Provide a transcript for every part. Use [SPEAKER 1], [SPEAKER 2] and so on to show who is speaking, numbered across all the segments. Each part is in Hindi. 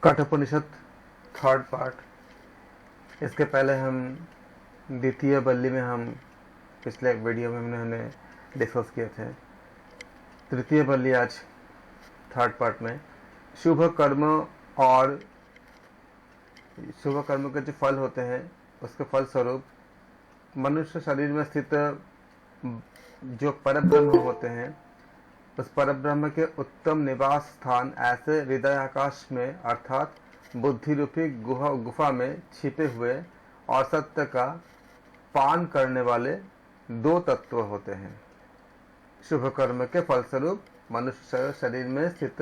[SPEAKER 1] Kathopanishad third part. इसके पहले हम द्वितीय बल्ली में हम पिछले एक वीडियो में हमने डिस्कस किए थे। तृतीय बल्ली आज थर्ड पार्ट में शुभ कर्म और शुभ कर्म के जो फल होते हैं उसके फल स्वरूप मनुष्य शरीर में स्थित जो परब्रह्म होते हैं उस परब्रह्म के उत्तम निवास स्थान ऐसे हृदय आकाश में अर्थात बुद्धि रूपी गुफा में छिपे हुए और सत्य का पान करने वाले दो तत्व होते हैं। शुभ कर्म के फलस्वरूप मनुष्य शरीर में स्थित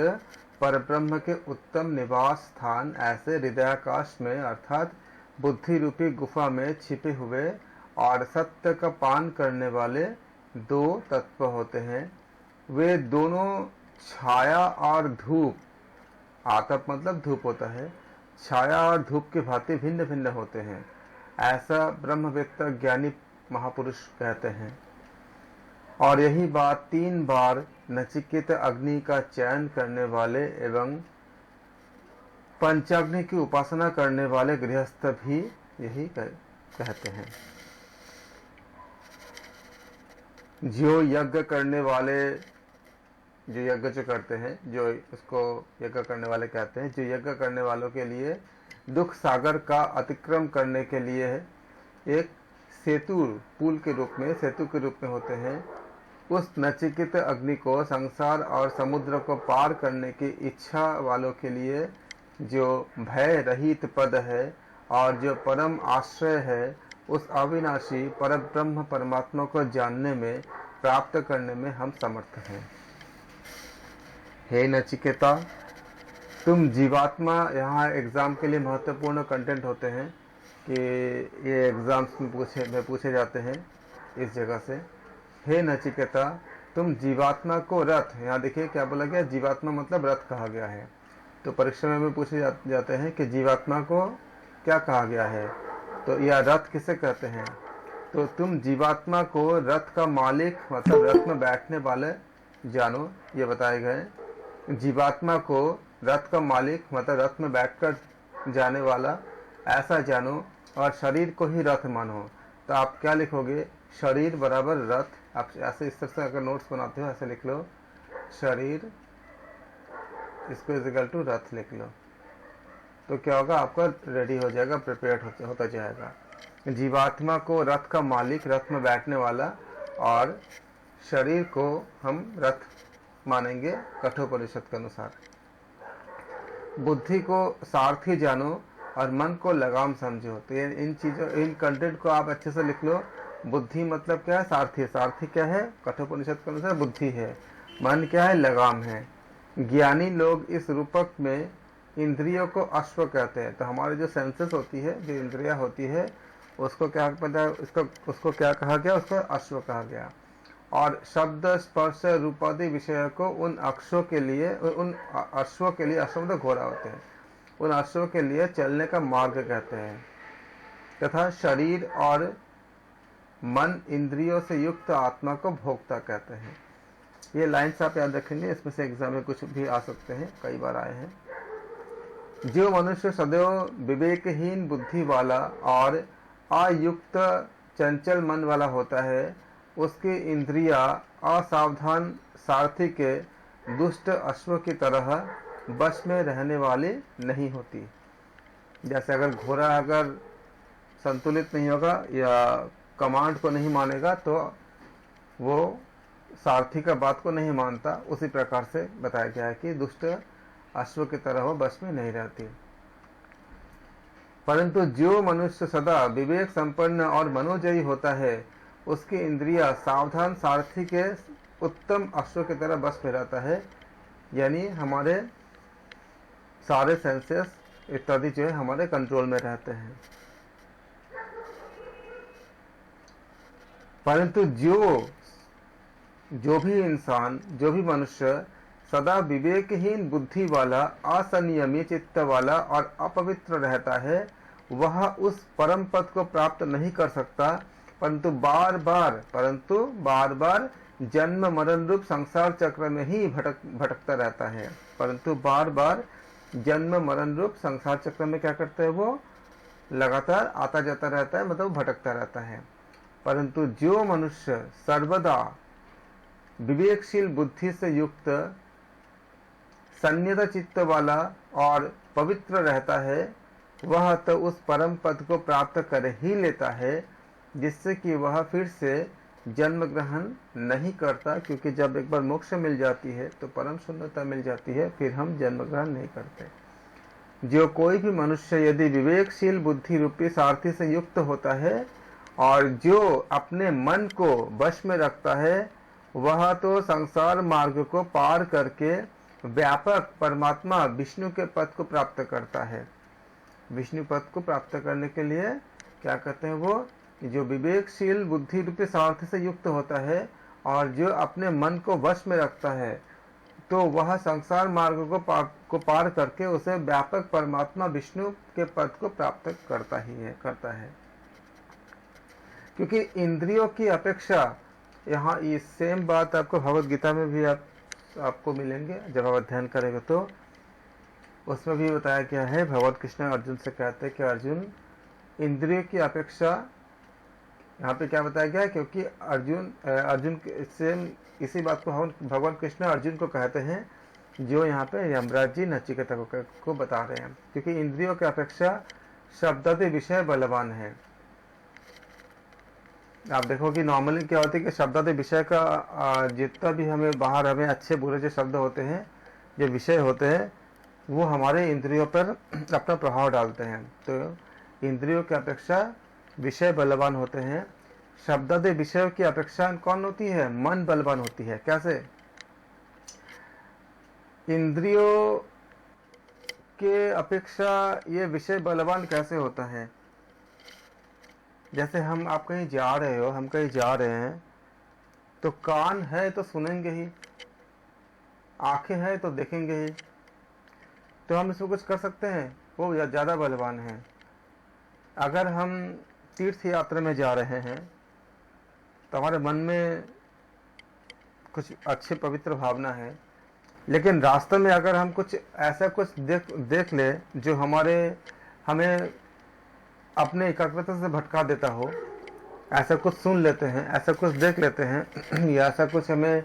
[SPEAKER 1] परब्रह्म के उत्तम निवास स्थान ऐसे हृदयाकाश में अर्थात बुद्धि रूपी गुफा में छिपे हुए और सत्य का पान करने वाले दो तत्व होते हैं। वे दोनों छाया और धूप, आतप मतलब धूप होता है, छाया और धूप की भांति भिन्न भिन्न होते हैं, ऐसा ब्रह्मवेत्ता ज्ञानी महापुरुष कहते हैं। और यही बात 3 बार नचिकेत अग्नि का चयन करने वाले एवं पंचाग्नि की उपासना करने वाले गृहस्थ भी यही कहते हैं। जो यज्ञ करने वाले, जो यज्ञ जो करते हैं, जो इसको यज्ञ करने वाले कहते हैं, जो यज्ञ करने वालों के लिए दुख सागर का अतिक्रम करने के लिए एक सेतु पुल के रूप में, सेतु के रूप में होते हैं, उस नचिकेत अग्नि को संसार और समुद्र को पार करने की इच्छा वालों के लिए जो भय रहित पद है और जो परम आश्रय है, उस अविनाशी परब्रह्म परमात्मा को जानने में, प्राप्त करने में हम समर्थ हैं। हे नचिकेता, तुम जीवात्मा, यहाँ एग्जाम के लिए महत्वपूर्ण कंटेंट होते हैं कि ये एग्जाम्स में पूछे जाते हैं इस जगह से। हे नचिकेता, तुम जीवात्मा को रथ, यहाँ देखिए क्या बोला गया, जीवात्मा मतलब रथ कहा गया है। तो परीक्षा में पूछे जाते हैं कि जीवात्मा को क्या कहा गया है, तो यह रथ किसे कहते हैं। तो तुम जीवात्मा को रथ का मालिक मतलब रथ में बैठने वाले जानो, ये बताए गए। जीवात्मा को रथ का मालिक मतलब रथ में बैठकर जाने वाला ऐसा जानो और शरीर को ही रथ मानो। तो आप क्या लिखोगे, शरीर बराबर रथ। आप ऐसे इस तरह से अगर नोट्स बनाते हो ऐसे लिख लो, शरीर इसको इक्वल टू रथ लिख लो, तो क्या होगा, आपका रेडी हो जाएगा, प्रिपेयर्ड होता जाएगा। जीवात्मा को रथ का मालिक, रथ में बैठने वाला, और शरीर को हम रथ मानेंगे कठोपनिषद के अनुसार। बुद्धि को सारथी जानो और मन को लगाम समझो। तो ये इन चीजों, इन कंटेंट को आप अच्छे से लिख लो। बुद्धि मतलब क्या है, सारथी। सारथी क्या है, कठोपनिषद के अनुसार बुद्धि है। मन क्या है, लगाम है। ज्ञानी लोग इस रूपक में इंद्रियों को अश्व कहते हैं। तो हमारे जो सेंसेस होती है, जो इंद्रियां होती है, उसको क्या पता है, उसको क्या कहा गया, उसको अश्व कहा गया। और शब्द स्पर्श रूपादि विषय को उन अक्षों के लिए, उन अश्वों के लिए, अश्व मतलब घोड़ा होते हैं, उन अश्वों के लिए चलने का मार्ग कहते हैं। तथा शरीर और मन इंद्रियों से युक्त आत्मा को भोक्ता कहते हैं। ये लाइन्स आप याद रखेंगे, इसमें से एग्जाम में कुछ भी आ सकते हैं, कई बार आए हैं। जो मनुष्य सदैव विवेकहीन बुद्धि वाला और अयुक्त चंचल मन वाला होता है, उसकी इंद्रियां असावधान सारथी के दुष्ट अश्व की तरह बस में रहने वाली नहीं होती। जैसे अगर घोड़ा अगर संतुलित नहीं होगा या कमांड को नहीं मानेगा तो वो सारथी का बात को नहीं मानता, उसी प्रकार से बताया गया है कि दुष्ट अश्व की तरह वो बस में नहीं रहती। परंतु जो मनुष्य सदा विवेक संपन्न और मनोजयी होता है, उसकी इंद्रियां सावधान सारथी के उत्तम अश्व की तरह बस में रहता है। यानी हमारे सारे सेंसेस इत्यादि जो है हमारे कंट्रोल में रहते हैं। परंतु जो भी इंसान, जो भी मनुष्य सदा विवेकहीन बुद्धि वाला, असंयमी चित्त वाला और अपवित्र रहता है, वह उस परम पद को प्राप्त नहीं कर सकता, परंतु बार बार जन्म मरण रूप संसार चक्र में ही भटकता रहता है। परंतु बार बार जन्म मरण रूप संसार चक्र में क्या करता है, वो लगातार आता जाता रहता है, मतलब भटकता रहता है। परंतु जो मनुष्य सर्वदा विवेकशील बुद्धि से युक्त, संयत चित्त वाला और पवित्र रहता है, वह तो उस परम पद को प्राप्त कर ही लेता है, जिससे कि वह फिर से जन्म ग्रहण नहीं करता, क्योंकि जब एक बार मोक्ष मिल जाती है तो परम शून्यता मिल जाती है, फिर हम जन्म ग्रहण नहीं करते। जो कोई भी मनुष्य यदि विवेकशील बुद्धि रूपी सारथी से युक्त होता है और जो अपने मन को वश में रखता है, वह तो संसार मार्ग को पार करके व्यापक परमात्मा विष्णु के पद को प्राप्त करता है। विष्णु पद को प्राप्त करने के लिए क्या कहते हैं, वो जो विवेकशील बुद्धि रूपी सारथी से युक्त होता है और जो अपने मन को वश में रखता है, तो वह संसार मार्ग को पार करके उसे व्यापक परमात्मा विष्णु के पद को प्राप्त करता है। क्योंकि इंद्रियों की अपेक्षा, यहाँ ये सेम बात आपको भगवद गीता में भी आपको मिलेंगे, जब आप अध्ययन करेंगे तो उसमें भी बताया गया है। भगवान कृष्ण अर्जुन से कहते हैं कि अर्जुन, इंद्रियों की अपेक्षा, यहाँ पे क्या बताया गया है, क्योंकि अर्जुन से इसी बात को भगवान कृष्ण अर्जुन को कहते हैं, जो यहाँ पे यमराज जी नचिकेता को बता रहे हैं। क्योंकि इंद्रियों की अपेक्षा शब्दादि विषय बलवान है। आप देखो कि नॉर्मली क्या होता है कि शब्दादि विषय का जितना भी हमें बाहर हमें अच्छे बुरे जो शब्द होते हैं, जो विषय होते हैं, वो हमारे इंद्रियों पर अपना प्रभाव डालते हैं। तो इंद्रियों की अपेक्षा विषय बलवान होते हैं। शब्दादि विषयों की अपेक्षा कौन होती है, मन बलवान होती है। कैसे? इंद्रियों के अपेक्षा ये विषय बलवान कैसे होता है? जैसे आप कहीं जा रहे हो, हम कहीं जा रहे हैं, तो कान है तो सुनेंगे ही, आंखें हैं तो देखेंगे ही, तो हम इसमें कुछ कर सकते हैं, वो ज़्यादा बलवान है। अगर हम तीर्थ यात्रा में जा रहे हैं तो हमारे मन में कुछ अच्छी पवित्र भावना है, लेकिन रास्ते में अगर हम कुछ ऐसा कुछ देख ले जो हमें अपने एकाग्रता से भटका देता हो, ऐसा कुछ सुन लेते हैं, ऐसा कुछ देख लेते हैं या ऐसा कुछ हमें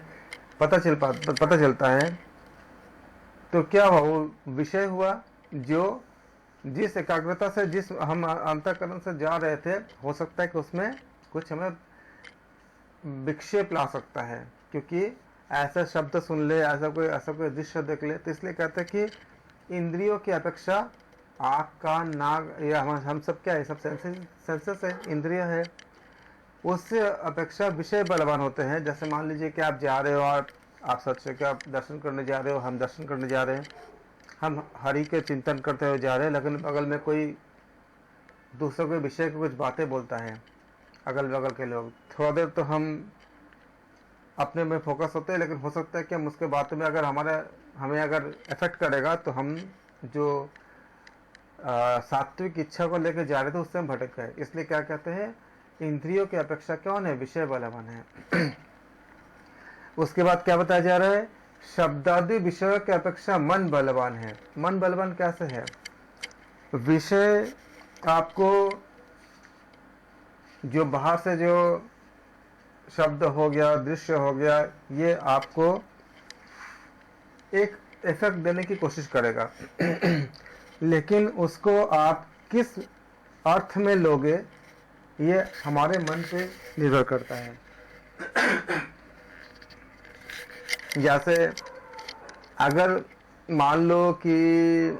[SPEAKER 1] पता चलता है, तो क्या हुआ, वो विषय हुआ जो जिस एकाग्रता से जिस हम अंतःकरण से जा रहे थे, हो सकता है कि उसमें कुछ हमें विक्षेप ला सकता है, क्योंकि ऐसा शब्द सुन ले, ऐसा कोई दृश्य देख ले। तो इसलिए कहते हैं कि इंद्रियों की अपेक्षा आँख, कान, नाक, या हम सब क्या है, सब सेंसेस है, इंद्रिय है, उससे अपेक्षा विषय बलवान होते हैं। जैसे मान लीजिए कि आप जा रहे हो और आप सोचो कि आप दर्शन करने जा रहे हो, हम दर्शन करने जा रहे हैं, हम हरि के चिंतन करते हुए जा रहे हैं, लेकिन बगल में कोई दूसरों के विषय की कुछ बातें बोलता है, अगल बगल के लोग, थोड़ा देर तो हम अपने में फोकस होते हैं, लेकिन हो सकता है कि हम उसके बातों में अगर हमें अगर इफेक्ट करेगा, तो हम जो सात्विक इच्छा को लेकर जा रहे थे उससे हम भटक गए। इसलिए क्या कहते हैं, इंद्रियों की अपेक्षा कौन है, विषय बलवान है। उसके बाद क्या बताया जा रहा है, शब्दादि विषयों की अपेक्षा मन बलवान है। मन बलवान कैसे है? विषय आपको जो बाहर से जो शब्द हो गया, दृश्य हो गया, ये आपको एक इफेक्ट देने की कोशिश करेगा लेकिन उसको आप किस अर्थ में लोगे, ये हमारे मन पे निर्भर करता है। जैसे अगर मान लो कि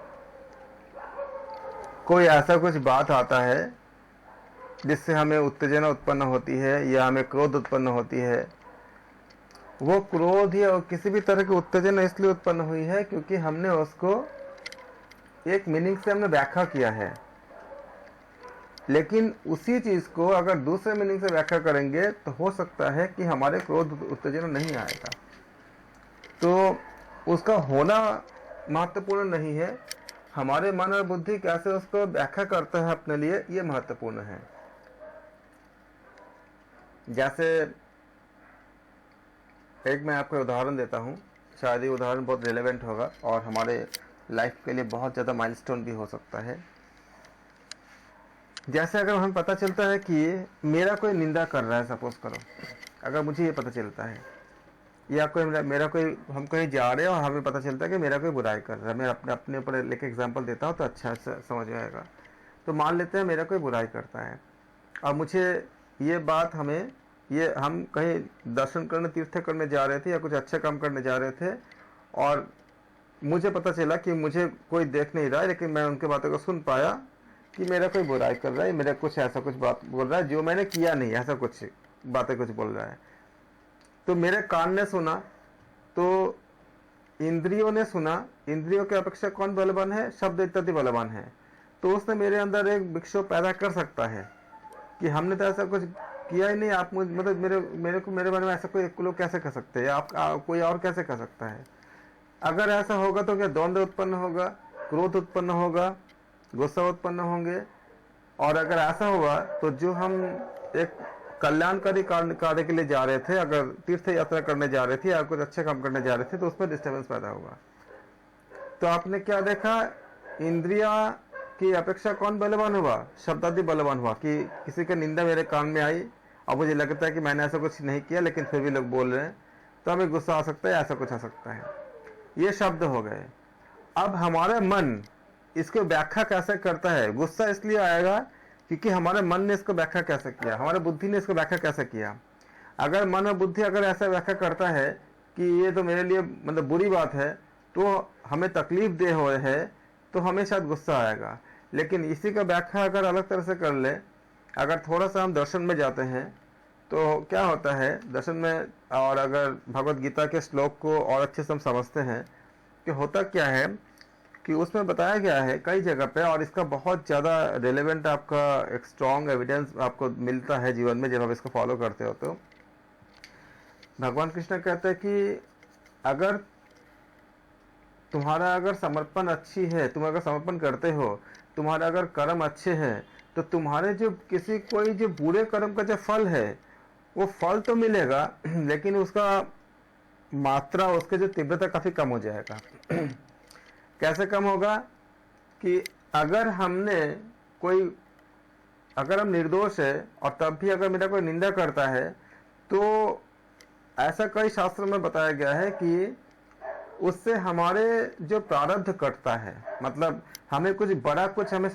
[SPEAKER 1] कोई ऐसा कुछ बात आता है जिससे हमें उत्तेजना उत्पन्न होती है या हमें क्रोध उत्पन्न होती है, वो क्रोध या किसी भी तरह की उत्तेजना इसलिए उत्पन्न हुई है क्योंकि हमने उसको एक मीनिंग से हमने व्याख्या किया है। लेकिन उसी चीज को अगर दूसरे मीनिंग से व्याख्या करेंगे तो हो सकता है कि हमारे क्रोध उत्तेजना नहीं आएगा। तो उसका होना महत्वपूर्ण नहीं है, हमारे मन और बुद्धि कैसे उसको व्याख्या करता है अपने लिए, ये महत्वपूर्ण है। जैसे एक मैं आपको उदाहरण देता हूँ, शायद ये उदाहरण बहुत रिलेवेंट होगा और हमारे लाइफ के लिए बहुत ज़्यादा माइलस्टोन भी हो सकता है। जैसे अगर हमें पता चलता है कि मेरा कोई निंदा कर रहा है, सपोज करो, अगर मुझे ये पता चलता है, या कोई मेरा कोई, हम कहीं जा रहे हैं और हमें पता चलता है कि मेरा कोई बुराई कर रहा है, मैं अपने ऊपर लेके एग्जांपल देता हूँ तो अच्छा समझ में आएगा। तो मान लेते हैं मेरा कोई बुराई करता है और मुझे ये बात, हम कहीं दर्शन करने, तीर्थ करने जा रहे थे या कुछ अच्छे काम करने जा रहे थे और मुझे पता चला कि मुझे कोई देख नहीं रहा है, लेकिन मैं उनके बातों को सुन पाया कि मेरा कोई बुराई कर रहा है, मेरा कुछ ऐसा कुछ बात बोल रहा है जो मैंने किया नहीं, ऐसा कुछ बातें कुछ बोल रहा है। तो मेरे कान ने सुना, तो इंद्रियों ने सुना। इंद्रियों की अपेक्षा कौन बलवान है? शब्द इत्यादि बलवान है। तो उसने मेरे अंदर एक विक्षोभ पैदा कर सकता है कि हमने तो ऐसा कुछ किया ही नहीं, आप मतलब मेरे बारे में ऐसा कोई लोग कैसे कर सकते हैं, आप कोई और कैसे कर सकता है। अगर ऐसा होगा तो क्या द्वंद्व उत्पन्न होगा, क्रोध उत्पन्न होगा, गुस्सा उत्पन्न होंगे। और अगर ऐसा हुआ तो जो हम एक कल्याणकारी कार्य के लिए जा रहे थे, अगर तीर्थ यात्रा करने जा रहे थे या कुछ अच्छे काम करने जा रहे थे, तो उसमें डिस्टर्बेंस पैदा होगा। तो आपने क्या देखा, इंद्रिया की अपेक्षा कौन बलवान हुआ? शब्दादि बलवान हुआ कि किसी की निंदा मेरे कान में आई और मुझे लगता है कि मैंने ऐसा कुछ नहीं किया, लेकिन फिर भी लोग बोल रहे हैं, तो हमें गुस्सा आ सकता है, ऐसा कुछ आ सकता है। ये शब्द हो गए। अब हमारा मन इसको व्याख्या कैसे करता है? गुस्सा इसलिए आएगा क्योंकि हमारे मन ने इसको व्याख्या कैसे किया, हमारे बुद्धि ने इसको व्याख्या कैसे किया। अगर मन और बुद्धि अगर ऐसा व्याख्या करता है कि ये तो मेरे लिए मतलब बुरी बात है, तो हमें तकलीफ दे हुए है, तो हमें शायद गुस्सा आएगा। लेकिन इसी का व्याख्या अगर अलग तरह से कर ले, अगर थोड़ा सा हम दर्शन में जाते हैं तो क्या होता है दर्शन में, और अगर भगवत गीता के श्लोक को और अच्छे से हम समझते हैं कि होता क्या है कि उसमें बताया गया है कई जगह पे, और इसका बहुत ज़्यादा रेलेवेंट आपका एक स्ट्रॉन्ग एविडेंस आपको मिलता है जीवन में जब आप इसको फॉलो करते हो। तो भगवान कृष्ण कहते हैं कि अगर तुम्हारा अगर समर्पण अच्छी है, तुम अगर समर्पण करते हो, तुम्हारा अगर कर्म अच्छे हैं, तो तुम्हारे जो कोई जो बुरे कर्म का जो फल है, वो फल तो मिलेगा, लेकिन उसका मात्रा, उसके जो तीव्रता काफ़ी कम हो जाएगा। कैसे कम होगा कि अगर हम निर्दोष है और तब भी अगर मेरा कोई निंदा करता है, तो ऐसा कई शास्त्रों में बताया गया है कि उससे हमारे जो प्रारब्ध कटता है, मतलब हमें कुछ बड़ा कुछ हमें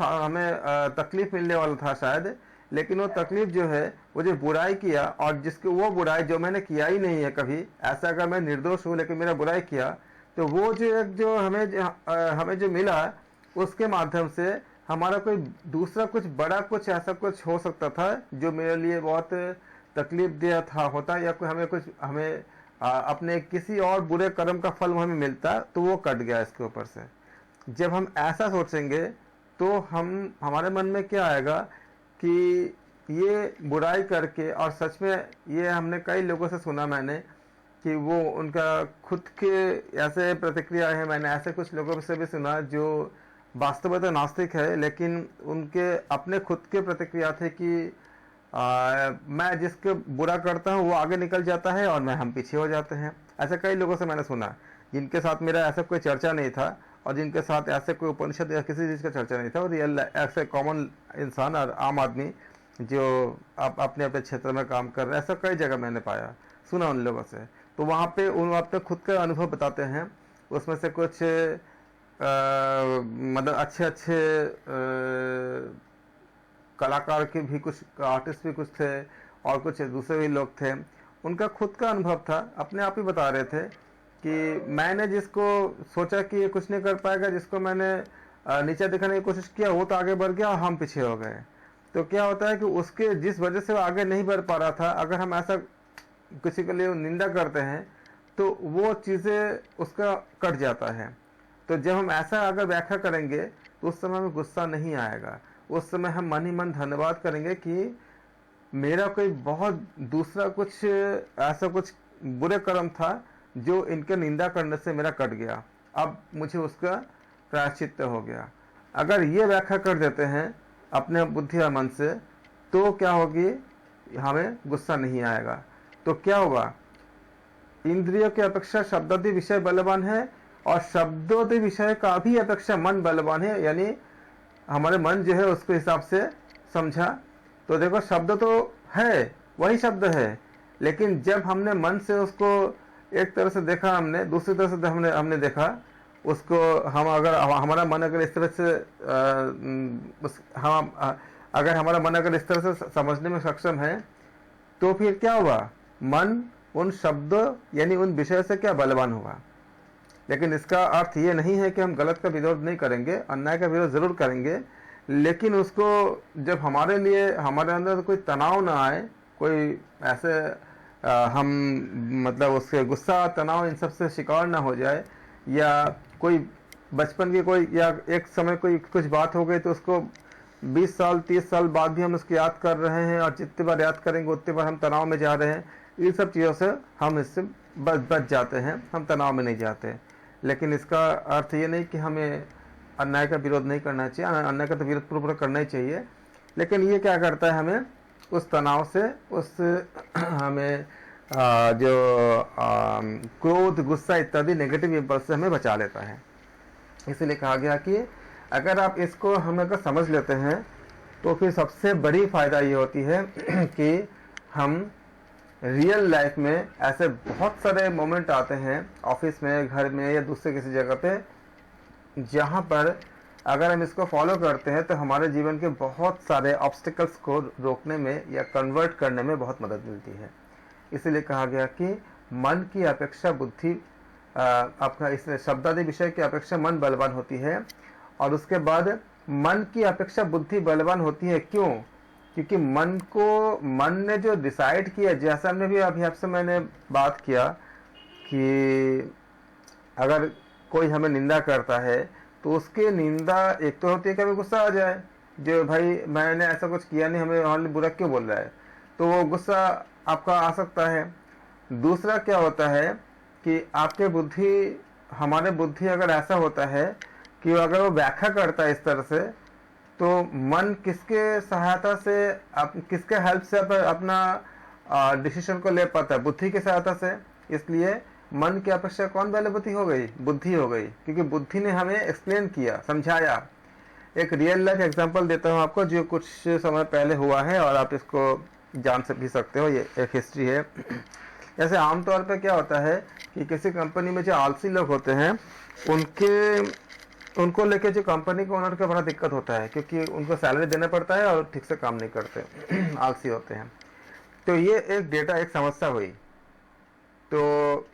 [SPEAKER 1] तकलीफ मिलने वाला था शायद, लेकिन वो तकलीफ जो है, वो जो बुराई किया, और जिसको वो बुराई जो मैंने किया ही नहीं है कभी, ऐसा अगर मैं निर्दोष हूँ लेकिन मेरा बुराई किया, तो वो जो हमें जो मिला, उसके माध्यम से हमारा कोई दूसरा कुछ बड़ा कुछ ऐसा कुछ हो सकता था जो मेरे लिए बहुत तकलीफ दिया होता, या कोई हमें अपने किसी और बुरे कर्म का फल हमें मिलता, तो वो कट गया इसके ऊपर से। जब हम ऐसा सोचेंगे तो हमारे मन में क्या आएगा कि ये बुराई करके, और सच में ये हमने कई लोगों से सुना मैंने कि वो उनका खुद के ऐसे प्रतिक्रिया है, मैंने ऐसे कुछ लोगों से भी सुना जो वास्तव में तो नास्तिक है, लेकिन उनके अपने खुद के प्रतिक्रिया थे कि मैं जिसके बुरा करता हूँ वो आगे निकल जाता है और हम पीछे हो जाते हैं। ऐसे कई लोगों से मैंने सुना जिनके साथ मेरा ऐसा कोई चर्चा नहीं था, और जिनके साथ ऐसे कोई उपनिषद या किसी चीज़ का चर्चा नहीं था, और रियल ऐसे कॉमन इंसान और आम आदमी जो अपने अपने क्षेत्र में काम कर रहे हैं, ऐसा कई जगह मैंने पाया, सुना उन लोगों से। तो वहाँ पे उन अपने खुद का अनुभव बताते हैं, उसमें से कुछ मतलब अच्छे कलाकार के भी, कुछ आर्टिस्ट भी कुछ थे, और कुछ दूसरे भी लोग थे। उनका खुद का अनुभव था, अपने आप ही बता रहे थे कि मैंने जिसको सोचा कि ये कुछ नहीं कर पाएगा, जिसको मैंने नीचे दिखाने की कोशिश किया, वो तो आगे बढ़ गया और हम पीछे हो गए। तो क्या होता है कि उसके जिस वजह से वो आगे नहीं बढ़ पा रहा था, अगर हम ऐसा किसी के लिए निंदा करते हैं तो वो चीज़ें उसका कट जाता है। तो जब हम ऐसा अगर व्याख्या करेंगे तो उस समय हमें गुस्सा नहीं आएगा, उस समय हम मन ही मन धन्यवाद करेंगे कि मेरा कोई बहुत दूसरा कुछ ऐसा कुछ बुरे कर्म था जो इनके निंदा करने से मेरा कट गया, अब मुझे उसका प्रायश्चित्त हो गया। अगर ये व्याख्या कर देते हैं अपने बुद्धि और मन से, तो क्या होगी, हमें गुस्सा नहीं आएगा। तो क्या होगा, इंद्रियों की अपेक्षा शब्दादि विषय बलवान है, और शब्दोदय विषय का भी अपेक्षा मन बलवान है, यानी हमारे मन जो है उसके हिसाब से समझा। तो देखो शब्द तो है, वही शब्द है, लेकिन जब हमने मन से उसको एक तरह से देखा, हमने दूसरी तरह से हमने देखा उसको, हम अगर हमारा मन अगर इस तरह से अगर हमारा मन अगर इस तरह से समझने में सक्षम है, तो फिर क्या हुआ, मन उन शब्दों यानी उन विषय से क्या बलवान हुआ। लेकिन इसका अर्थ ये नहीं है कि हम गलत का विरोध नहीं करेंगे, अन्याय का विरोध जरूर करेंगे, लेकिन उसको जब हमारे लिए हमारे अंदर कोई तनाव ना आए, कोई ऐसे हम मतलब उसके गुस्सा तनाव इन सब से शिकार ना हो जाए, या कोई बचपन की कोई या एक समय कोई कुछ बात हो गई तो उसको 20 साल 30 साल बाद भी हम उसको याद कर रहे हैं, और जितने बार याद करेंगे उतने बार हम तनाव में जा रहे हैं। इन सब चीज़ों से हम इससे बच जाते हैं, हम तनाव में नहीं जाते। लेकिन इसका अर्थ ये नहीं कि हमें अन्याय का विरोध नहीं करना चाहिए, अन्याय का तो विरोध पूरा करना ही चाहिए, लेकिन ये क्या करता है, हमें उस तनाव से, उस हमें जो क्रोध गुस्सा इत्यादि नेगेटिव इम्पल्स से हमें बचा लेता है। इसीलिए कहा गया कि अगर आप इसको हम अगर समझ लेते हैं तो फिर सबसे बड़ी फायदा ये होती है कि हम रियल लाइफ में ऐसे बहुत सारे मोमेंट आते हैं ऑफिस में, घर में या दूसरे किसी जगह पे, जहाँ पर अगर हम इसको फॉलो करते हैं तो हमारे जीवन के बहुत सारे ऑब्स्टिकल्स को रोकने में या कन्वर्ट करने में बहुत मदद मिलती है। इसीलिए कहा गया कि मन की अपेक्षा बुद्धि आपका इस शब्दादि विषय की अपेक्षा मन बलवान होती है, और उसके बाद मन की अपेक्षा बुद्धि बलवान होती है। क्यों? क्योंकि मन ने जो डिसाइड किया, जैसा हमने भी अभी आपसे मैंने बात किया कि अगर कोई हमें निंदा करता है तो उसकी निंदा एक तो होती है कि हमें गुस्सा आ जाए, जो भाई मैंने ऐसा कुछ किया नहीं, हमें हमारे बुरा क्यों बोल रहा है, तो वो गुस्सा आपका आ सकता है। दूसरा क्या होता है कि आपके बुद्धि, हमारे बुद्धि अगर ऐसा होता है कि अगर वो व्याख्या करता है इस तरह से, तो मन किसके सहायता से, किसके हेल्प से अपना डिसीजन को ले पाता है, बुद्धि की सहायता से। इसलिए मन की अपेक्षा कौन पहले बुद्धि हो गई? बुद्धि हो गई, क्योंकि बुद्धि ने हमें एक्सप्लेन किया, समझाया। एक रियल लाइफ एग्जांपल देता हूँ आपको, जो कुछ समय पहले हुआ है और आप इसको जान भी सकते हो, ये एक हिस्ट्री है। जैसे आमतौर पे क्या होता है कि किसी कंपनी में जो आलसी लोग होते हैं, उनको लेके जो कंपनी के ओनर का बड़ा दिक्कत होता है, क्योंकि उनको सैलरी देना पड़ता है और ठीक से काम नहीं करते, आलसी होते हैं। तो ये एक डेटा, एक समस्या हुई। तो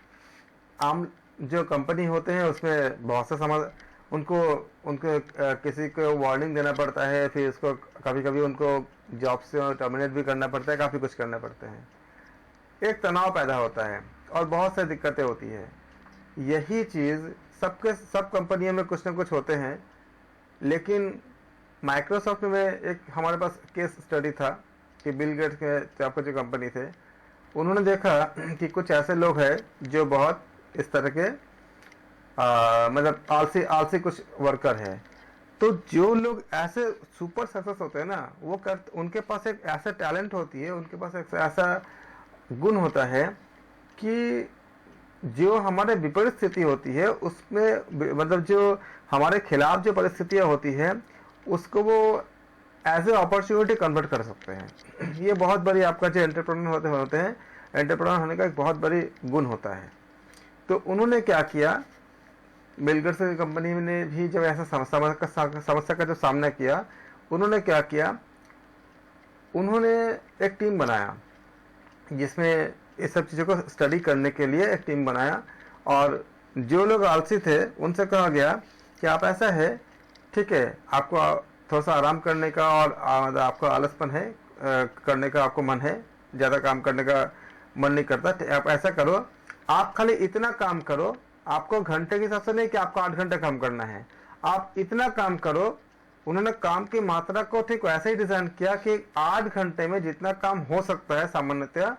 [SPEAKER 1] आम जो कंपनी होते हैं उसमें बहुत से उनको किसी को वार्निंग देना पड़ता है, फिर इसको कभी कभी उनको जॉब से टर्मिनेट भी करना पड़ता है, काफ़ी कुछ करना पड़ता है। एक तनाव पैदा होता है और बहुत सारी दिक्कतें होती है। यही चीज़ सब कंपनियों में कुछ ना कुछ होते हैं। लेकिन माइक्रोसॉफ्ट में एक हमारे पास केस स्टडी था कि बिल गेट्स के आपके जो कंपनी थे, उन्होंने देखा कि कुछ ऐसे लोग हैं जो बहुत इस तरह के मतलब आलसी कुछ वर्कर है। तो जो लोग ऐसे सुपर सक्सेस होते हैं ना, उनके पास एक ऐसा टैलेंट होती है, उनके पास एक ऐसा गुण होता है कि जो हमारे विपरीत स्थिति होती है उसमें, मतलब जो हमारे खिलाफ जो परिस्थितियाँ होती है, उसको वो एज ए अपॉर्चुनिटी कन्वर्ट कर सकते हैं। ये बहुत बड़ी आपका जो एंटरप्रेन्योर होते हैं, एंटरप्रेन्योर होने का एक बहुत बड़ी गुण होता है। तो उन्होंने क्या किया, बिल गेट्स की कंपनी ने भी जब ऐसा समस्या का जो सामना किया, उन्होंने क्या किया, उन्होंने एक टीम बनाया जिसमें इस सब चीज़ों को स्टडी करने के लिए एक टीम बनाया। और जो लोग आलसी थे उनसे कहा गया कि आप ऐसा है, ठीक है, आपको थोड़ा सा आराम करने का और आपको आलसपन है करने का, आपको मन है, ज़्यादा काम करने का मन नहीं करता, आप ऐसा करो, आप खाली इतना काम करो, आपको घंटे के हिसाब से नहीं कि आपको 8 घंटे काम करना है, आप इतना काम करो। उन्होंने काम की मात्रा को ठीक वैसे ही डिजाइन किया कि 8 घंटे में जितना काम हो सकता है सामान्यतः,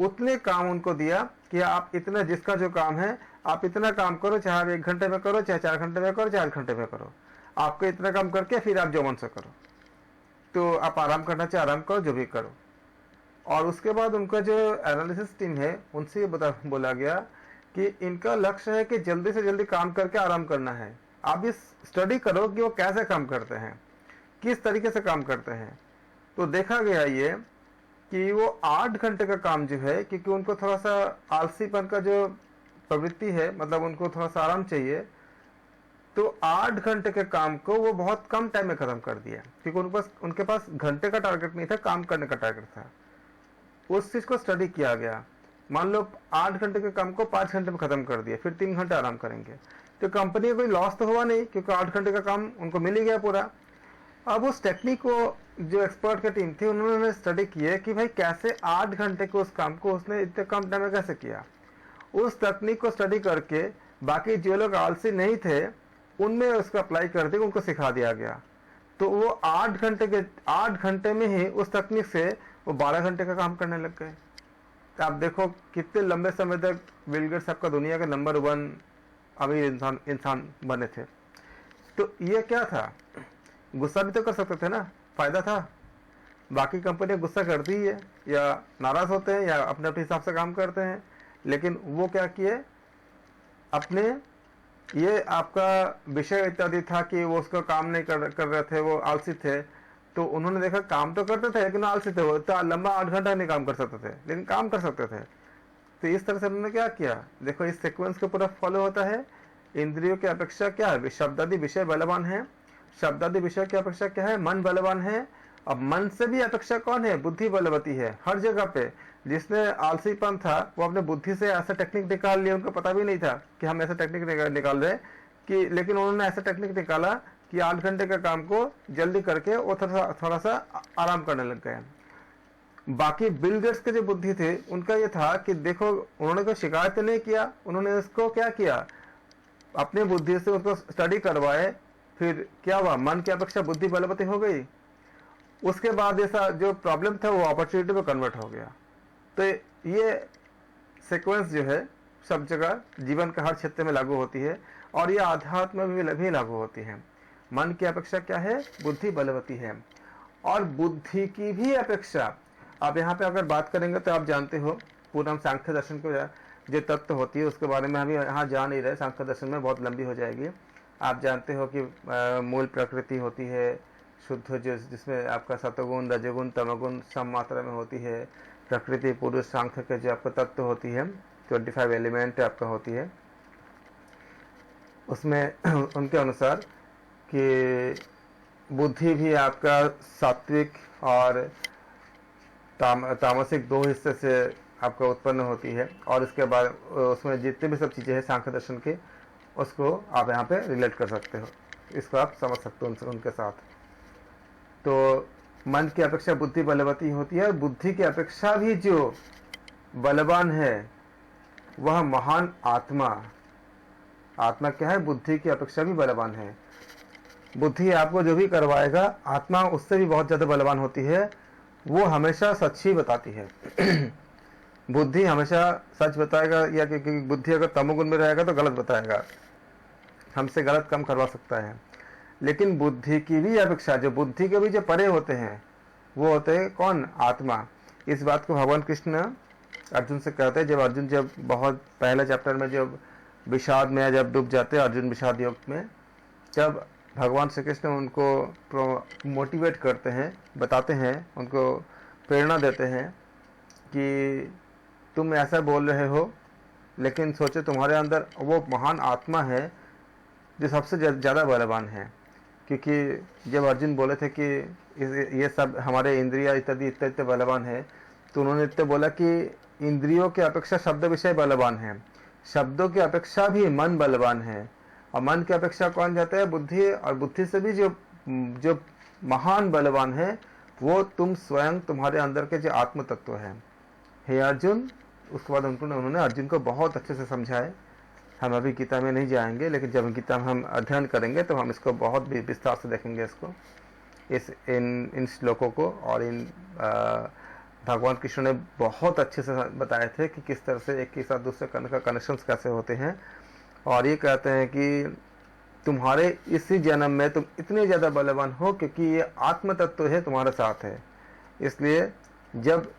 [SPEAKER 1] उतने काम उनको दिया कि आप इतना, जिसका जो काम है आप इतना काम करो, चाहे आप 1 घंटे में करो, चाहे 4 घंटे में करो, चाहे 8 घंटे में करो, आपको इतना काम करके फिर आप जो मन से करो। तो आप आराम करना चाहे आराम करो, जो भी करो। और उसके बाद उनका जो एनालिसिस टीम है उनसे बोला गया कि इनका लक्ष्य है कि जल्दी से जल्दी काम करके आराम करना है। आप इस स्टडी करो कि वो कैसे काम करते हैं, किस तरीके से काम करते हैं। तो देखा गया ये कि वो 8 घंटे का काम जो है, क्योंकि उनको थोड़ा सा आलसीपन का जो प्रवृत्ति है, मतलब उनको थोड़ा सा आराम चाहिए, तो 8 घंटे के काम को वो बहुत कम टाइम में खत्म कर दिया, क्योंकि उनके पास घंटे का टारगेट नहीं था, काम करने का टारगेट था। उस चीज को स्टडी किया गया। मान लो 8 घंटे के काम को 5 घंटे में खत्म कर दिया, फिर 3 घंटे आराम करेंगे, तो कंपनी का कोई लॉस तो हुआ नहीं, क्योंकि 8 घंटे का काम उनको मिल ही गया पूरा। अब उस टेक्निक को जो एक्सपर्ट की टीम थी, उन्होंने स्टडी किया कि भाई कैसे 8 घंटे के उस काम को उसने इतने कम टाइम में कैसे किया। उस तकनीक को स्टडी करके बाकी जो लोग आलसी नहीं थे उनमें उसको अप्लाई कर दिया, उनको सिखा दिया गया। तो वो 8 घंटे में ही उस तकनीक से वो 12 घंटे का काम करने लग गए। तो आप देखो कितने लंबे समय तक बिल गेट्स आपका दुनिया के नंबर 1 अमीर इंसान बने थे। तो ये क्या था, गुस्सा भी तो कर सकते थे ना, फायदा था। बाकी कंपनियां गुस्सा करती ही है, या नाराज होते हैं, या अपने अपने हिसाब से काम करते हैं, लेकिन वो क्या किए, अपने ये आपका विषय इत्यादि था कि वो उसका काम नहीं कर रहे थे, वो आलसी थे। तो उन्होंने देखा काम तो करते थे लेकिन आलसी थे, वो इतना लंबा 8 घंटा नहीं काम कर सकते थे, लेकिन काम कर सकते थे। तो इस तरह से उन्होंने क्या किया, देखो इस सीक्वेंस को पूरा फॉलो होता है। इंद्रियों की अपेक्षा क्या है, शब्दादि विषय बलवान है। शब्दादि विषय की अपेक्षा क्या है, मन बलवान है। अब मन से भी अपेक्षा कौन है, बुद्धि बलवती है। हर जगह पे जिसने आलसीपन था वो अपने बुद्धि से ऐसा टेक्निक निकाल लिया, उनको पता भी नहीं था कि हम ऐसा टेक्निक निकाल रहे कि, लेकिन उन्होंने ऐसा टेक्निक निकाला कि 8 घंटे का काम को जल्दी करके वो थोड़ा सा आराम करने लग गए। बाकी बिल गेट्स के जो बुद्धि थे उनका ये था कि देखो उन्होंने कोई शिकायत नहीं किया, उन्होंने इसको क्या किया, अपने बुद्धि से उसको स्टडी करवाए। फिर क्या हुआ, मन की अपेक्षा बुद्धि बलवती हो गई। उसके बाद ऐसा जो प्रॉब्लम था वो अपॉर्चुनिटी में कन्वर्ट हो गया। तो ये सीक्वेंस जो है सब जगह जीवन के हर क्षेत्र में लागू होती है, और ये आध्यात्म में भी लागू होती है। मन की अपेक्षा क्या है, बुद्धि बलवती है। और बुद्धि की भी अपेक्षा, अब यहाँ पे अगर बात करेंगे तो आप जानते हो पूरा हम सांख्य दर्शन को जो तत्व होती है उसके बारे में हम यहाँ जा नहीं रहे, सांख्य दर्शन में बहुत लंबी हो जाएगी। आप जानते हो कि मूल प्रकृति होती है शुद्ध, जिसमें आपका सतगुण रजगुण तमगुण सम मात्रा में होती है। प्रकृति पुरुष सांख्य के जो आपका तत्व होती है 25 एलिमेंट आपका होती है, उसमें उनके अनुसार कि बुद्धि भी आपका सात्विक और तामसिक 2 हिस्से से आपका उत्पन्न होती है। और इसके बाद उसमें जितने भी सब चीज़ें हैं सांख्य दर्शन के, उसको आप यहाँ पे रिलेट कर सकते हो, इसको आप समझ सकते हो उनके साथ। तो मन की अपेक्षा बुद्धि बलवती होती है, और बुद्धि की अपेक्षा भी जो बलवान है वह महान आत्मा। आत्मा क्या है, बुद्धि की अपेक्षा भी बलवान है। बुद्धि आपको जो भी करवाएगा, आत्मा उससे भी बहुत ज्यादा बलवान होती है। वो हमेशा सच ही बताती है। बुद्धि हमेशा सच बताएगा, या क्योंकि बुद्धि अगर तमोगुण में रहेगा तो गलत बताएगा, हमसे गलत कम करवा सकता है। लेकिन बुद्धि की भी अपेक्षा, जो बुद्धि के भी जो परे होते हैं वो होते हैं कौन, आत्मा। इस बात को भगवान कृष्ण अर्जुन से कहते हैं, जब अर्जुन जब बहुत पहले चैप्टर में जब विषाद में जब डूब जाते हैं अर्जुन विषाद योग में, जब भगवान श्री कृष्ण उनको मोटिवेट करते हैं, बताते हैं, उनको प्रेरणा देते हैं कि तुम ऐसा बोल रहे हो, लेकिन सोचो तुम्हारे अंदर वो महान आत्मा है जो सबसे ज़्यादा बलवान है। क्योंकि जब अर्जुन बोले थे कि ये सब हमारे इंद्रिया इत्यादि इतने बलवान है, तो उन्होंने इतने बोला कि इंद्रियों की अपेक्षा शब्द विषय बलवान है, शब्दों की अपेक्षा भी मन बलवान है, और मन की अपेक्षा कौन जाता है, बुद्धि। और बुद्धि से भी जो महान बलवान है वो तुम स्वयं, तुम्हारे अंदर के जो आत्म तत्व है। हे अर्जुन, उसके बाद उन्होंने अर्जुन को बहुत अच्छे से समझाए। हम अभी गीता में नहीं जाएंगे, लेकिन जब गीता में हम अध्ययन करेंगे तो हम इसको बहुत विस्तार से देखेंगे, इसको इन श्लोकों को। और इन भगवान कृष्ण ने बहुत अच्छे से बताए थे कि किस तरह से एक के साथ दूसरे का कनेक्शंस कैसे होते हैं। और ये कहते हैं कि तुम्हारे इसी जन्म में तुम इतने ज़्यादा बलवान हो क्योंकि ये आत्म तत्व है तुम्हारे साथ है। इसलिए जब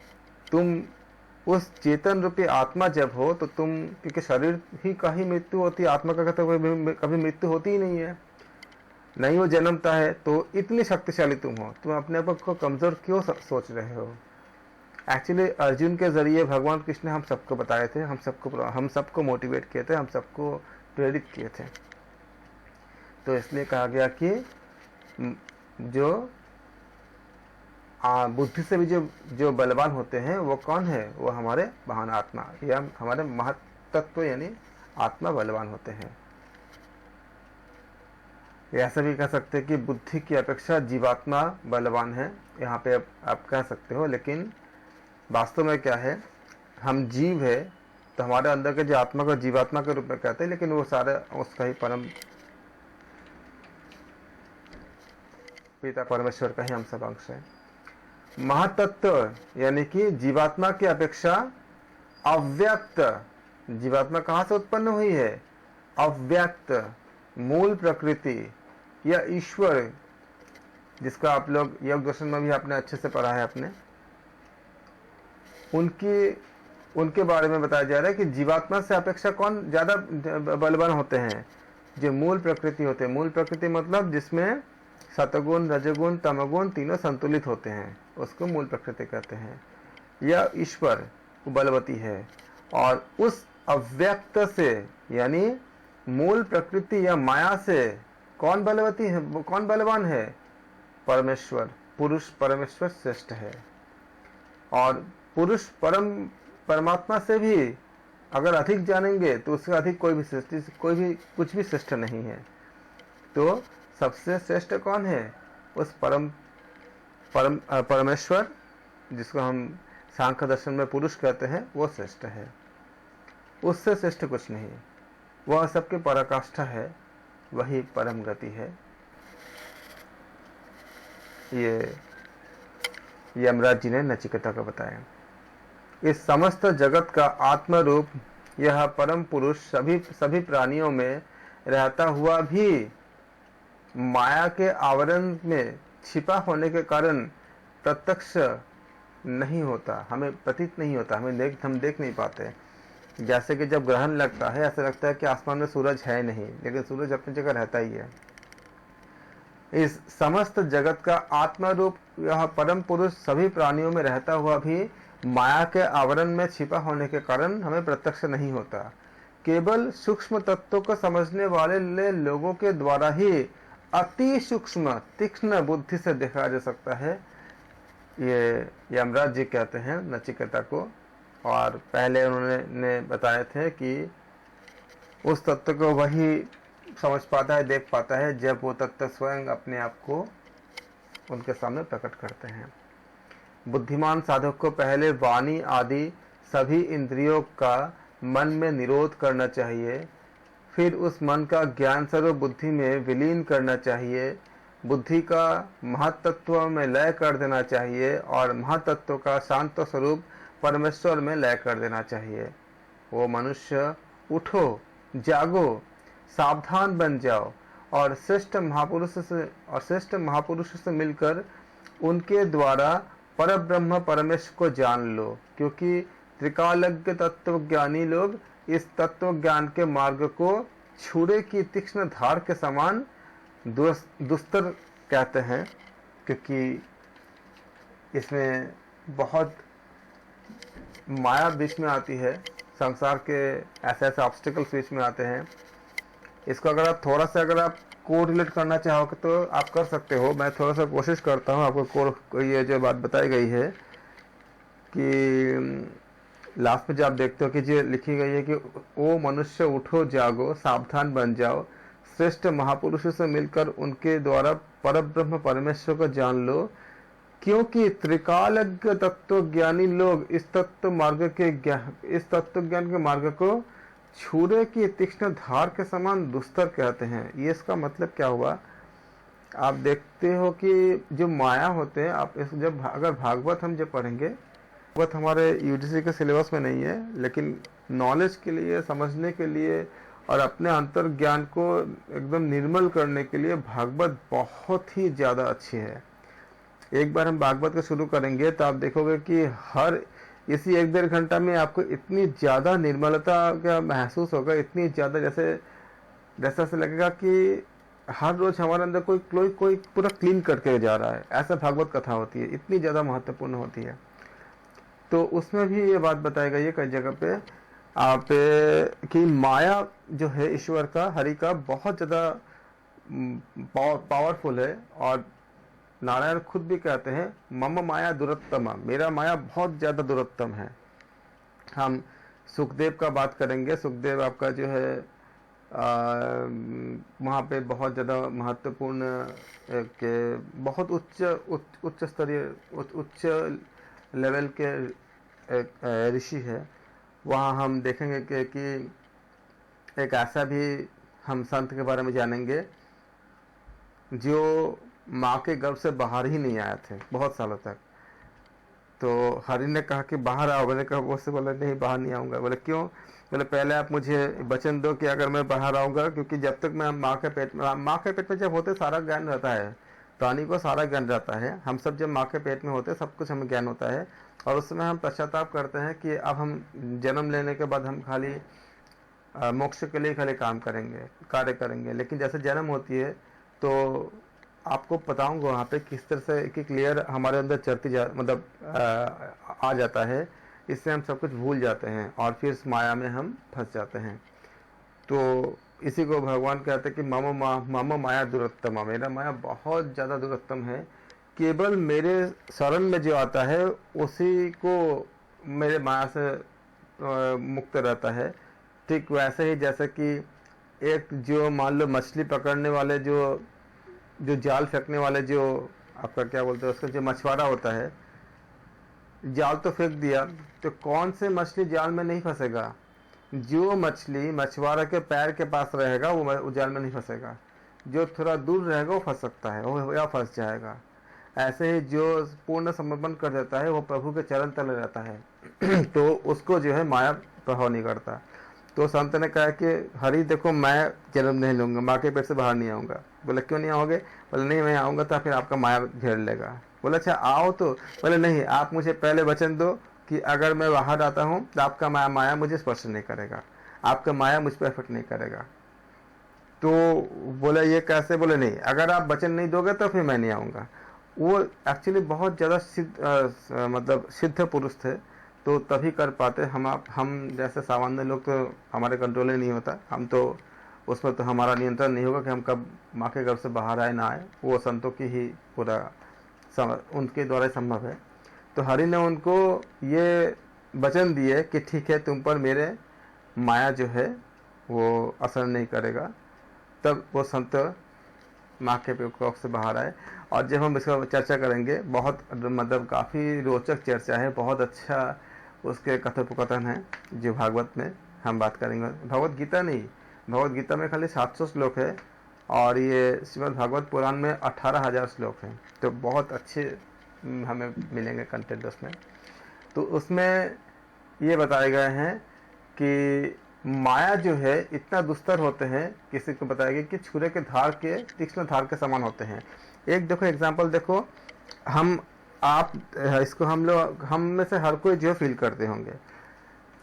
[SPEAKER 1] तुम उस चेतन रूपी आत्मा जब हो तो तुम, क्योंकि शरीर ही का ही मृत्यु होती है, आत्मा का तो कभी मृत्यु होती ही नहीं है, नहीं वो जन्मता है, तो इतनी शक्तिशाली तुम हो, तुम अपने आप को कमजोर क्यों सोच रहे हो? एक्चुअली अर्जुन के जरिए भगवान कृष्ण हम सबको बताए थे, हम सबको मोटिवेट किए थे, हम सबको प्रेरित किए थे। तो इसलिए कहा गया कि जो बुद्धि से भी जो बलवान होते हैं वो कौन है? वो हमारे महान आत्मा या हमारे महत्त्व यानी आत्मा बलवान होते हैं। ऐसा भी कह सकते हैं कि बुद्धि की अपेक्षा जीवात्मा बलवान है, यहाँ पे आप कह सकते हो। लेकिन वास्तव में क्या है, हम जीव है तो हमारे अंदर के जो आत्मा को जीवात्मा के रूप में कहते हैं, लेकिन वो सारे उसका ही परम पिता परमेश्वर का ही हम सब अंश है। महातत्व यानी कि जीवात्मा की अपेक्षा अव्यक्त, जीवात्मा कहाँ से उत्पन्न हुई है? अव्यक्त मूल प्रकृति या ईश्वर, जिसका आप लोग योग दर्शन में भी आपने अच्छे से पढ़ा है अपने, उनके बारे में बताया जा रहा है कि जीवात्मा से अपेक्षा कौन ज्यादा बलवान होते हैं? जो मूल प्रकृति होते हैं। मूल प्रकृति मतलब जिसमें सतगुण रजगुण तमगुण तीनों संतुलित होते हैं, उसको मूल प्रकृति कहते हैं। यह ईश्वर बलवती है, और उस अव्यक्त से यानी मूल प्रकृति या माया से कौन बलवती है, वो कौन बलवान है? परमेश्वर, पुरुष परमेश्वर श्रेष्ठ है। और पुरुष परमात्मा से भी अगर अधिक जानेंगे तो उससे अधिक कोई भी कुछ भी श्रेष्ठ नहीं है। तो सबसे श्रेष्ठ कौन है? उस परमेश्वर, जिसको हम सांख्य दर्शन में पुरुष कहते हैं, वो श्रेष्ठ है, उससे श्रेष्ठ कुछ नहीं। वह सबके पराकाष्ठा है, वही परम गति है। ये यमराज जी ने नचिकेता को बताया। इस समस्त जगत का आत्म रूप यह परम पुरुष सभी प्राणियों में रहता हुआ भी माया के आवरण में छिपा होने के कारण प्रत्यक्ष नहीं होता, हमें प्रतीत नहीं होता, हम देख नहीं पाते। जैसे कि जब ग्रहण लगता है ऐसा लगता है कि आसमान में सूरज है नहीं, लेकिन सूरज अपनी जगह रहता ही है। इस समस्त जगत का आत्मा रूप यह परम पुरुष सभी प्राणियों में रहता हुआ भी माया के आवरण में छिपा होने के कारण हमें प्रत्यक्ष नहीं होता। केवल सूक्ष्म तत्वों को समझने वाले लोगों के द्वारा ही अति सूक्ष्म तीक्ष्ण बुद्धि से देखा जा सकता है। ये यमराज जी कहते हैं नचिकेता को, और पहले उन्होंने बताए थे कि उस तत्व को वही समझ पाता है, देख पाता है, जब वो तत्व स्वयं अपने आप को उनके सामने प्रकट करते हैं। बुद्धिमान साधक को पहले वाणी आदि सभी इंद्रियों का मन में निरोध करना चाहिए, फिर उस मन का ज्ञान स्वरूप बुद्धि में विलीन करना चाहिए, बुद्धि का महत्त्व में लय कर देना चाहिए और महत्त्व का शांत स्वरूप परमेश्वर में लय कर देना चाहिए। वो मनुष्य उठो, जागो, सावधान बन जाओ और श्रेष्ठ महापुरुष से मिलकर उनके द्वारा परब्रह्म परमेश्वर को जान लो, क्योंकि त्रिकालज्ञ तत्वज्ञानी लोग इस तत्व ज्ञान के मार्ग को छुरे की तीक्ष्ण धार के समान दुस्तर कहते हैं, क्योंकि इसमें बहुत माया बीच में आती है, संसार के ऐसे ऑब्स्टिकल्स बीच में आते हैं। इसको अगर आप थोड़ा सा को रिलेट करना चाहोगे तो आप कर सकते हो। मैं थोड़ा सा कोशिश करता हूँ आपको ये जो बात बताई गई है कि लास्ट में जब आप देखते हो कि जो लिखी गई है कि ओ मनुष्य उठो जागो सावधान बन जाओ, श्रेष्ठ महापुरुषों से मिलकर उनके द्वारा परब्रह्म परमेश्वर को जान लो, क्योंकि त्रिकालज्ञ तत्व ज्ञानी लोग इस तत्व ज्ञान के मार्ग को छुरे की तीक्ष्ण धार के समान दुस्तर कहते हैं। ये इसका मतलब क्या हुआ? आप देखते हो कि जो माया होते हैं, आप अगर भागवत हम जब पढ़ेंगे, भागवत हमारे यूजीसी के सिलेबस में नहीं है, लेकिन नॉलेज के लिए, समझने के लिए और अपने अंतर ज्ञान को एकदम निर्मल करने के लिए भागवत बहुत ही ज़्यादा अच्छी है। एक बार हम भागवत को शुरू करेंगे तो आप देखोगे कि हर इसी 1-1.5 घंटा में आपको इतनी ज़्यादा निर्मलता का महसूस होगा, इतनी ज़्यादा जैसे जैसा ऐसा लगेगा कि हर रोज हमारे अंदर कोई कोई कोई पूरा क्लीन करके जा रहा है। ऐसा भागवत कथा होती है, इतनी ज़्यादा महत्वपूर्ण होती है। तो उसमें भी ये बात बताई गई है कई जगह पे आप कि माया जो है ईश्वर का, हरि का, बहुत ज़्यादा पावरफुल है। और नारायण खुद भी कहते हैं मम माया दुरत्तम, मेरा माया बहुत ज़्यादा दुरत्तम है। हम सुखदेव का बात करेंगे। सुखदेव आपका जो है वहाँ पे बहुत ज़्यादा महत्वपूर्ण के बहुत उच्च स्तरीय उच्च लेवल के ऋषि है। वहाँ हम देखेंगे कि एक ऐसा भी हम संत के बारे में जानेंगे जो माँ के गर्भ से बाहर ही नहीं आए थे बहुत सालों तक। तो हरि ने कहा कि बाहर आओ। मैंने कहा, वो से बोला नहीं बाहर नहीं आऊँगा। बोले क्यों? बोले पहले आप मुझे वचन दो कि अगर मैं बाहर आऊँगा, क्योंकि जब तक मैं माँ के पेट में जब होते सारा ज्ञान रहता है, प्राणी को सारा ज्ञान रहता है। हम सब जब माँ के पेट में होते सब कुछ हमें ज्ञान होता है, और उस समय हम पश्चाताप करते हैं कि अब हम जन्म लेने के बाद हम खाली मोक्ष के लिए खाली कार्य करेंगे। लेकिन जैसे जन्म होती है तो आपको बताऊंगा वहाँ पे किस तरह से एक लेयर हमारे अंदर आ जाता है। इससे हम सब कुछ भूल जाते हैं और फिर इस माया में हम फंस जाते हैं। तो इसी को भगवान कहते हैं कि मम माया दुरत्तम, मेरा माया बहुत ज़्यादा दुरत्तम है। केवल मेरे शरण में जो आता है उसी को मेरे माया से मुक्त रहता है। ठीक वैसे ही जैसे कि एक जो मान लो मछली पकड़ने वाले जो जाल फेंकने वाले जो आपका क्या बोलते हैं उसका जो मछुआरा होता है, जाल तो फेंक दिया तो कौन से मछली जाल में नहीं फंसेगा? जो मछली मछुआरा के पैर के पास रहेगा वो जाल में नहीं फंसेगा। जो थोड़ा दूर रहेगा वो फंस सकता है, वो या फंस जाएगा। ऐसे ही जो पूर्ण समर्पण कर देता है वो प्रभु के चरण तले रहता है तो उसको जो है माया प्रभाव नहीं करता। तो संत ने कहा कि हरि देखो मैं जन्म नहीं लूंगा, माँ के पेट से बाहर नहीं आऊँगा। बोले क्यों नहीं आओगे? बोले नहीं मैं आऊँगा तो फिर आपका माया घेर लेगा। बोले अच्छा आओ तो। बोले नहीं, आप मुझे पहले वचन दो कि अगर मैं बाहर आता हूँ तो आपका माया मुझे स्पर्श नहीं करेगा, आपका माया मुझ पर इफेक्ट नहीं करेगा। तो बोले ये कैसे? बोले नहीं, अगर आप वचन नहीं दोगे तो फिर मैं नहीं आऊँगा। वो एक्चुअली बहुत ज़्यादा सिद्ध पुरुष थे, तो तभी कर पाते। हम जैसे सामान्य लोग तो हमारे कंट्रोल ही नहीं होता, हम तो उसमें तो हमारा नियंत्रण नहीं होगा कि हम कब माँ के घर से बाहर आए ना आए। वो संतों की ही पूरा उनके द्वारा संभव है। तो हरि ने उनको ये वचन दिए कि ठीक है तुम पर मेरे माया जो है वो असर नहीं करेगा। तब वो संत माँ के प्रकोप से बाहर आए। और जब हम इसका चर्चा करेंगे, बहुत काफ़ी रोचक चर्चा है, बहुत अच्छा उसके कथोपकथन है जो भागवत में हम बात करेंगे। भगवत गीता नहीं, भगवत गीता में खाली 700 श्लोक है और ये श्रीमद् भागवत पुराण में 18,000 श्लोक हैं। तो बहुत अच्छे हमें मिलेंगे कंटेंट उसमें। तो उसमें ये बताए गए हैं कि माया जो है इतना दुस्तर होते हैं, किसी को बताया गया कि छुरे के धार के तीक्ष्ण धार के समान होते हैं। एक देखो एग्जांपल देखो, इसको हम में से हर कोई जो फील करते होंगे।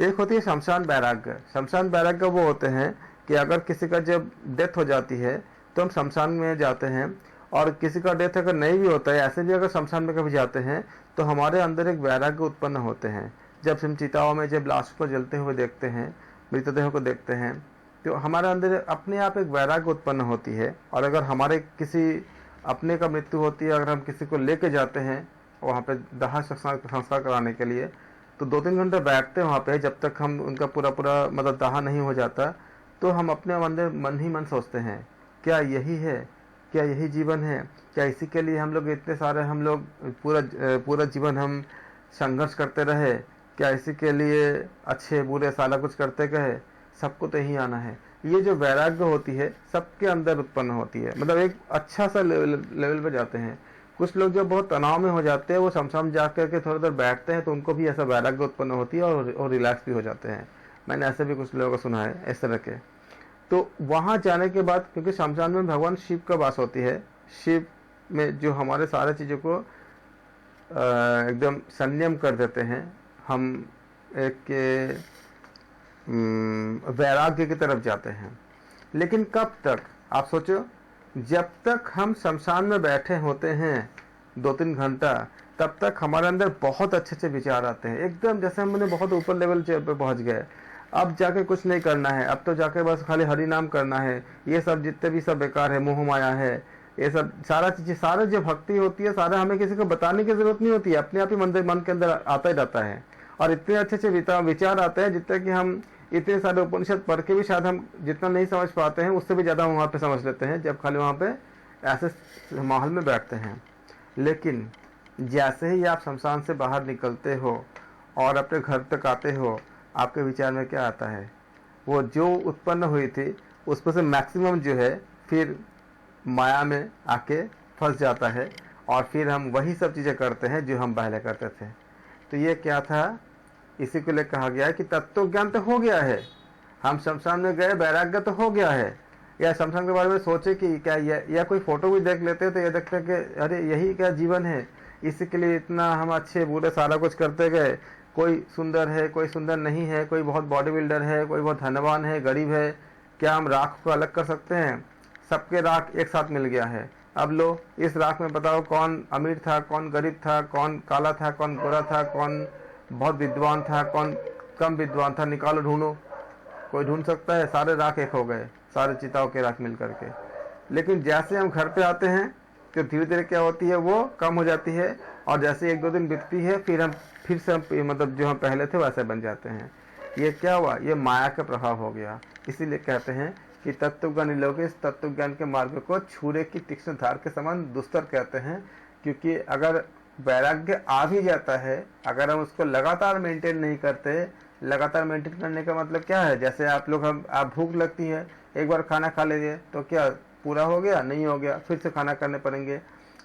[SPEAKER 1] एक होती है शमशान बैराग्य। शमशान बैराग्य वो होते हैं कि अगर किसी का जब डेथ हो जाती है तो हम शमशान में जाते हैं, और किसी का डेथ अगर नहीं भी होता है ऐसे भी अगर शमशान में कभी जाते हैं तो हमारे अंदर एक वैराग्य उत्पन्न होते हैं। जब हम चिताओं में जब लाश को जलते हुए देखते हैं, मृतदेह को देखते हैं, तो हमारे अंदर अपने आप एक वैराग्य उत्पन्न होती है। और अगर हमारे किसी अपने का मृत्यु होती है, अगर हम किसी को लेके जाते हैं वहाँ पे दाह संस्कार कराने के लिए, तो 2-3 घंटे बैठते हैं वहाँ पे जब तक हम उनका पूरा दाह नहीं हो जाता। तो हम अपने अंदर मन ही मन सोचते हैं क्या यही है, क्या यही जीवन है, क्या इसी के लिए हम लोग इतने सारे पूरा जीवन हम संघर्ष करते रहे, क्या इसी के लिए अच्छे बुरे सारा कुछ करते गए, सबको तो यही आना है। ये जो वैराग्य होती है सबके अंदर उत्पन्न होती है, मतलब एक अच्छा सा लेवल पे जाते हैं। कुछ लोग जो बहुत तनाव में हो जाते हैं वो शमशान जा करके थोड़ी देर बैठते हैं तो उनको भी ऐसा वैराग्य उत्पन्न होती है और रिलैक्स भी हो जाते हैं। मैंने ऐसे भी कुछ लोगों को सुना है इस तरह के। तो वहाँ जाने के बाद, क्योंकि शमशान में भगवान शिव का वास होती है, शिव में जो हमारे सारे चीज़ों को एकदम संयम कर देते हैं, हम एक वैराग्य की तरफ जाते हैं। लेकिन कब तक, आप सोचो, जब तक हम शमशान में बैठे होते हैं 2-3 घंटा, तब तक हमारे अंदर बहुत अच्छे अच्छे विचार आते हैं, एकदम जैसे हमने बहुत ऊपर लेवल पे पहुंच गए। अब जाके कुछ नहीं करना है, अब तो जाके बस खाली हरि नाम करना है, ये सब जितने भी सब बेकार है, मोह माया है, ये सब सारा चीज़, सारा जो भक्ति होती है, सारा हमें किसी को बताने की जरूरत नहीं होती है, अपने आप ही मन के अंदर आता ही रहता है। और इतने अच्छे अच्छे विचार आते हैं जितने कि हम इतने सारे उपनिषद पढ़ के भी शायद हम जितना नहीं समझ पाते हैं, उससे भी ज़्यादा वहाँ पे समझ लेते हैं जब खाली वहाँ पे ऐसे माहौल में बैठते हैं। लेकिन जैसे ही आप शमशान से बाहर निकलते हो और अपने घर तक आते हो, आपके विचार में क्या आता है? वो जो उत्पन्न हुई थी उसमें से मैक्सिमम जो है फिर माया में आके फंस जाता है, और फिर हम वही सब चीज़ें करते हैं जो हम पहले करते थे। तो ये क्या था? इसी को लिए कहा गया है कि तत्व ज्ञान तो हो गया है, हम शमशान में गए, वैराग्य तो हो गया है, या शमशान के बारे में सोचे कि क्या या कोई फोटो भी देख लेते तो ये देखते कि अरे यही क्या जीवन है, इसी के लिए इतना हम अच्छे बुरे सारा कुछ करते गए, कोई सुंदर है, कोई सुंदर नहीं है, कोई बहुत बॉडी बिल्डर है, कोई बहुत धनवान है, गरीब है, क्या हम राख को अलग कर सकते हैं? सबके राख एक साथ मिल गया है। अब लो इस राख में बताओ कौन अमीर था, कौन गरीब था, कौन काला था, कौन गोरा था, कौन बहुत विद्वान था, कौन कम विद्वान था, निकालो, ढूंढो। कोई ढूंढ सकता है? सारे राख एक हो गए, सारे चिताओं के राख मिल करके। लेकिन जैसे हम घर पे आते हैं तो धीरे धीरे क्या होती है, वो कम हो जाती है, और जैसे 1-2 दिन बीतती है फिर से हम मतलब जो हम पहले थे वैसे बन जाते हैं। ये क्या हुआ? ये माया का प्रभाव हो गया। इसीलिए कहते हैं कि तत्वज्ञानी लोग इस तत्वज्ञान के मार्ग को छुरे की तीक्ष्ण धार के समान दुस्तर कहते हैं, क्योंकि अगर वैराग्य आ भी जाता है, अगर हम उसको लगातार मेंटेन नहीं करते, लगातार मेंटेन करने का मतलब क्या है? जैसे आप लोग, आप भूख लगती है, एक बार खाना खा लीजिए तो क्या पूरा हो गया? नहीं हो गया, फिर से खाना करने पड़ेंगे।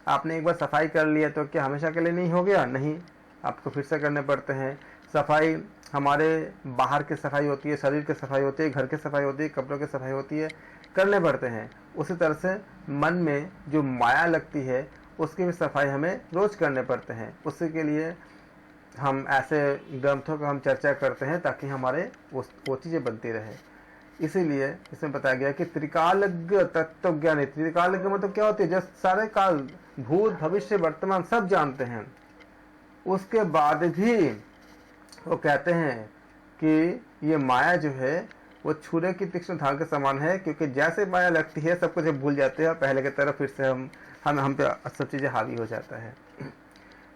[SPEAKER 1] आपने एक बार सफाई कर लिया तो क्या हमेशा के लिए नहीं हो गया? नहीं, आपको फिर से करने पड़ते हैं। सफाई हमारे बाहर की सफाई होती है, शरीर की सफाई होती है, घर की सफाई होती है, कपड़ों की सफाई होती है, करने पड़ते हैं। उसी तरह से मन में जो माया लगती है उसकी भी सफाई हमें रोज करने पड़ते हैं। उसी के लिए हम ऐसे ग्रंथों का हम चर्चा करते हैं ताकि हमारे वो चीज़ें बनती रहे। इसीलिए इसमें बताया गया कि त्रिकालज्ञ तत्वज्ञानी। त्रिकालज्ञ मतलब क्या होती है? जब सारे काल, भूत भविष्य वर्तमान सब जानते हैं, उसके बाद भी वो कहते हैं कि ये माया जो है वो छुरे की तीक्ष्ण धार के समान है, क्योंकि जैसे माया लगती है सब कुछ भूल जाते हैं और पहले की तरह फिर से हम पे सब चीज़ें हावी हो जाता है।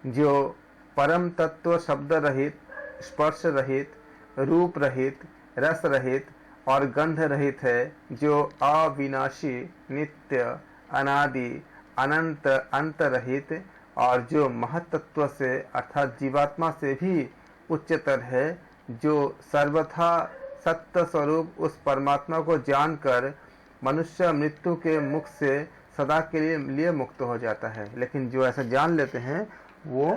[SPEAKER 1] जो परम तत्व शब्द रहित, स्पर्श रहित, रूप रहित, रस रहित और गंध रहित है, जो अविनाशी, नित्य, अनादि, अनंत, अंत रहित, और जो महत्त्व से अर्थात जीवात्मा से भी उच्चतर है, जो सर्वथा सत्य स्वरूप उस परमात्मा को जानकर मनुष्य मृत्यु के मुख से सदा के लिए मुक्त हो जाता है। लेकिन जो ऐसा जान लेते हैं वो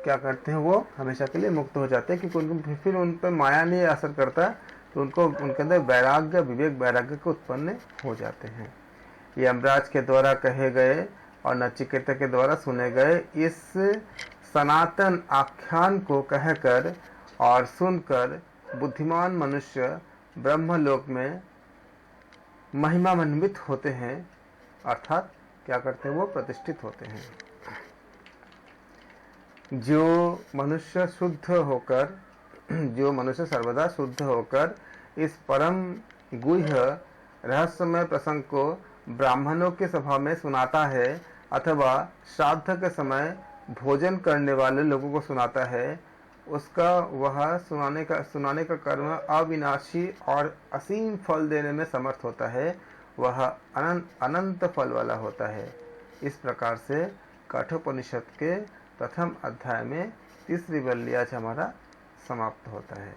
[SPEAKER 1] क्या करते हैं? वो हमेशा के लिए मुक्त हो जाते हैं, क्योंकि उनको फिर उन पर माया नहीं असर करता, तो उनको उनके अंदर वैराग्य, विवेक वैराग्य को उत्पन्न हो जाते हैं। यमराज के द्वारा कहे गए और नचिकेता के द्वारा सुने गए इस सनातन आख्यान को कहकर और सुनकर बुद्धिमान मनुष्य ब्रह्मलोक में महिमान्वित होते हैं, अर्थात क्या करते हैं? वो प्रतिष्ठित होते हैं। जो मनुष्य शुद्ध होकर, जो मनुष्य सर्वदा शुद्ध होकर इस परम गुह्य रहस्यमय प्रसंग को ब्राह्मणों के सभा में सुनाता है, अथवा श्राद्ध के समय भोजन करने वाले लोगों को सुनाता है, उसका वह सुनाने का कर्म अविनाशी और असीम फल देने में समर्थ होता है, वह अनंत फल वाला होता है। इस प्रकार से कठोपनिषद के प्रथम अध्याय में तीसरी वल्ली आज हमारा समाप्त होता है।